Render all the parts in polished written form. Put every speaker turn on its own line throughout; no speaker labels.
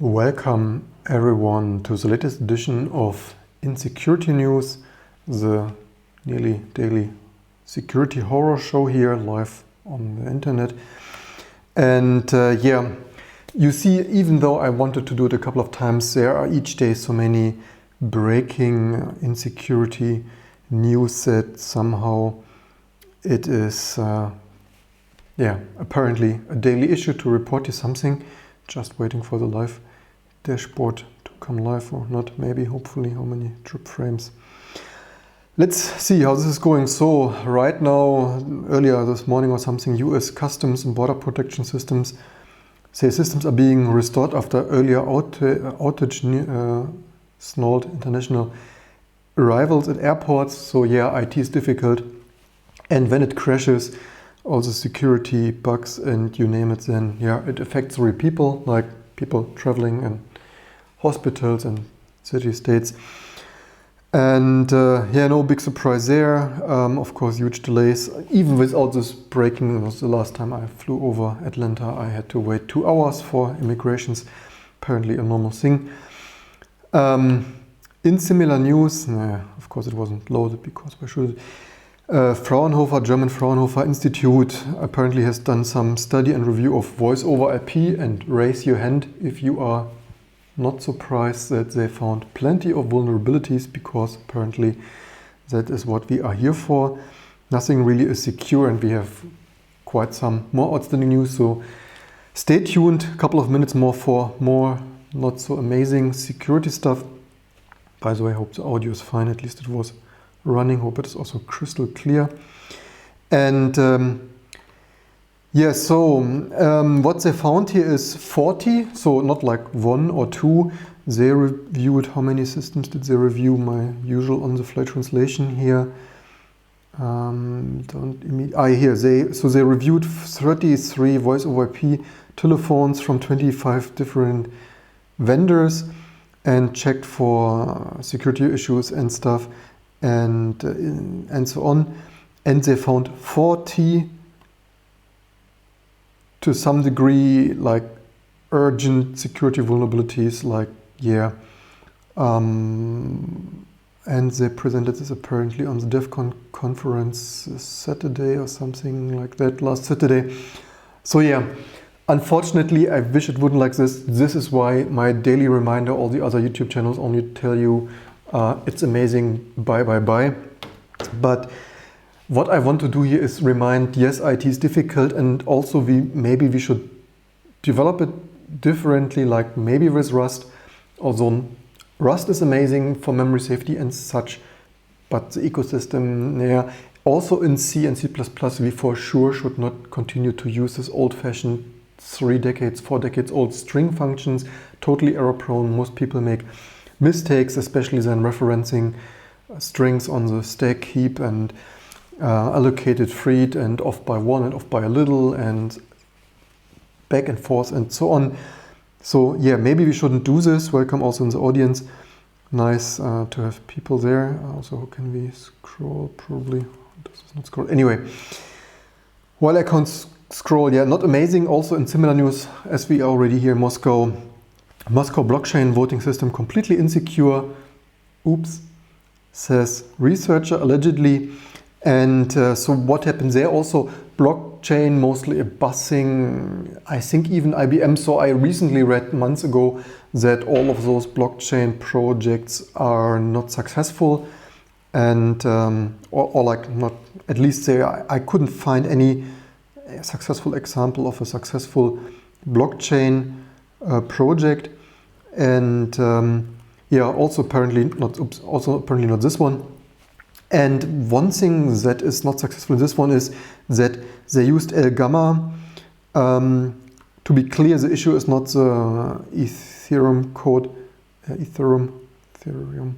Welcome everyone to the latest edition of Insecurity News, the nearly daily security horror show here live on the internet. And you see, even though I wanted to do it a couple of times, there are each day so many breaking insecurity news that somehow it is apparently a daily issue to report you something. Just waiting for the live dashboard to come live or not, maybe, hopefully. How many trip frames? Let's see how this is going. So right now, earlier this morning or something, US Customs and Border Protection Systems say systems are being restored after earlier outage, snarled international arrivals at airports. So yeah, IT is difficult, and when it crashes, all the security bugs and you name it, then yeah, it affects real people, like people traveling in hospitals and city-states. And no big surprise there. Of course, huge delays. Even without this breaking, it was the last time I flew over Atlanta, I had to wait 2 hours for immigrations. Apparently a normal thing. In similar news, of course it wasn't loaded because why should it? Fraunhofer, German Fraunhofer Institute apparently has done some study and review of voice over IP, and raise your hand if you are not surprised that they found plenty of vulnerabilities, because apparently that is what we are here for. Nothing really is secure, and we have quite some more outstanding news, so stay tuned. A couple of minutes more for more not so amazing security stuff. By the way, I hope the audio is fine, at least it was running. Hope it is also crystal clear. And what they found here is 40, so not like 1 or 2. They reviewed, how many systems did they review? My usual on-the-fly translation here. They reviewed 33 voice over IP telephones from 25 different vendors and checked for security issues and stuff, and so on. And they found 40 to some degree like urgent security vulnerabilities, and they presented this apparently on the DEF CON conference Saturday or something like that, last Saturday. So yeah, unfortunately, I wish it wouldn't like this. This is why my daily reminder, all the other YouTube channels only tell you it's amazing, bye. But what I want to do here is remind, yes, IT is difficult, and also maybe we should develop it differently, like maybe with Rust. Although Rust is amazing for memory safety and such, but the ecosystem, also in C and C++, we for sure should not continue to use this old-fashioned 3 decades, 4 decades old string functions, totally error prone. Most people make mistakes, especially then referencing strings on the stack heap and allocated, freed, and off by 1 and off by a little, and back and forth and so on. So yeah, maybe we shouldn't do this. Welcome also in the audience. Nice to have people there. Also, how can we scroll? Probably this is not scroll. Anyway, while I can't scroll, not amazing. Also in similar news, as we already hear, Moscow blockchain voting system completely insecure. Oops, says researcher allegedly. And so what happened there? Also blockchain, mostly a buzzing, I think even IBM. So I recently read months ago that all of those blockchain projects are not successful, and or like not, at least I couldn't find any successful example of a successful blockchain project. And also apparently not this one. And one thing that is not successful in this one is that they used Gamma. To be clear, the issue is not the Ethereum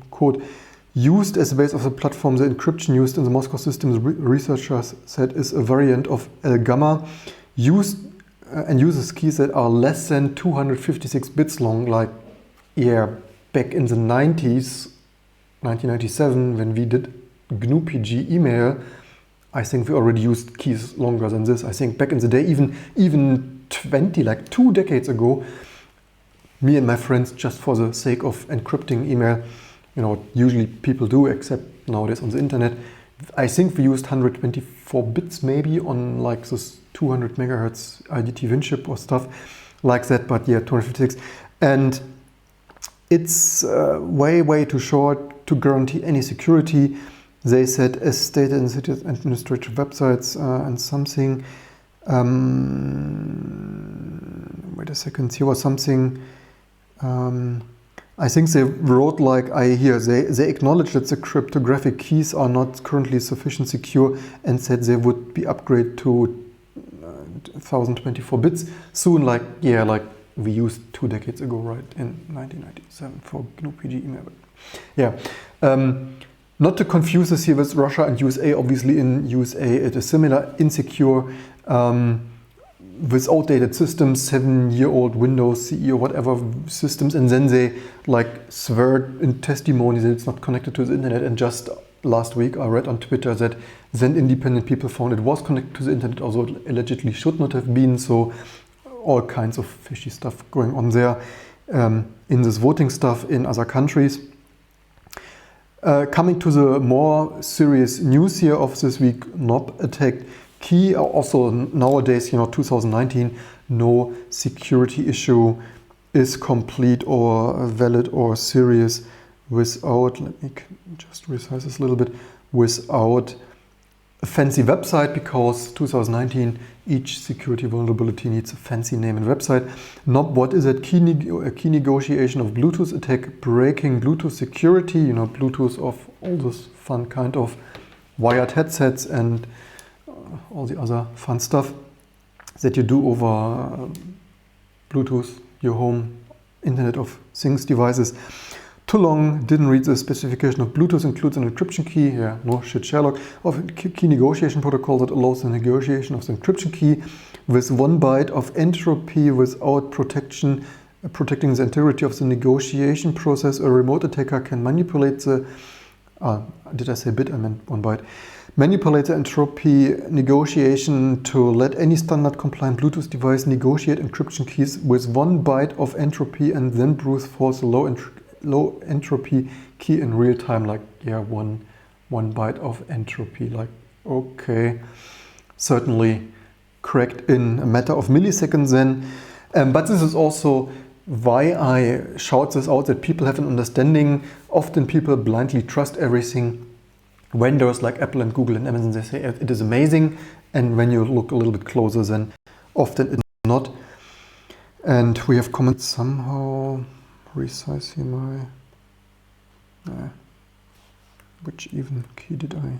code used as a base of the platform. The encryption used in the Moscow systems, researchers said, is a variant of Gamma used and uses keys that are less than 256 bits long. Back in the 90s, 1997, when we did GNU PG email, I think we already used keys longer than this. I think back in the day, even 20, like 2 decades ago, me and my friends just for the sake of encrypting email, you know, what usually people do, except nowadays on the internet. I think we used 124 bits maybe on like this 200 megahertz IDT WinChip or stuff like that, but yeah, 256. And it's way too short to guarantee any security. They said, as stated in city administrative websites and something, wait a second, here was something, I think they wrote like, they acknowledged that the cryptographic keys are not currently sufficient secure and said they would be upgraded to 1024 bits soon, like we used 2 decades ago, right, in 1997 for GNU PG email. Yeah. Not to confuse this here with Russia and USA. Obviously in USA it is similar, insecure, with outdated systems, 7-year-old Windows CE or whatever systems, and then they like swear in testimony that it's not connected to the internet. And just last week I read on Twitter that then independent people found it was connected to the internet, although it allegedly should not have been. So all kinds of fishy stuff going on there in this voting stuff in other countries. Coming to the more serious news here of this week, NOP attack. Key also nowadays, you know, 2019, no security issue is complete or valid or serious without, let me just resize this a little bit, without a fancy website, because 2019 each security vulnerability needs a fancy name and website. NOP, what is it? Key negotiation of Bluetooth attack, breaking Bluetooth security, you know, Bluetooth of all this fun kind of wired headsets and all the other fun stuff that you do over Bluetooth, your home Internet of Things devices. Too long, didn't read the specification of Bluetooth, includes an encryption key, yeah, no shit Sherlock, of a key negotiation protocol that allows the negotiation of the encryption key with 1 byte of entropy without protecting the integrity of the negotiation process. A remote attacker can manipulate the, did I say bit? I meant 1 byte. Manipulate the entropy negotiation to let any standard compliant Bluetooth device negotiate encryption keys with 1 byte of entropy and then brute force a low entropy key in real time, like, yeah, one byte of entropy, like, okay, certainly cracked in a matter of milliseconds then. But this is also why I shout this out, that people have an understanding. Often people blindly trust everything. Vendors like Apple and Google and Amazon, they say it is amazing, and when you look a little bit closer, then often it's not. And we have commented somehow resize here my which even key did I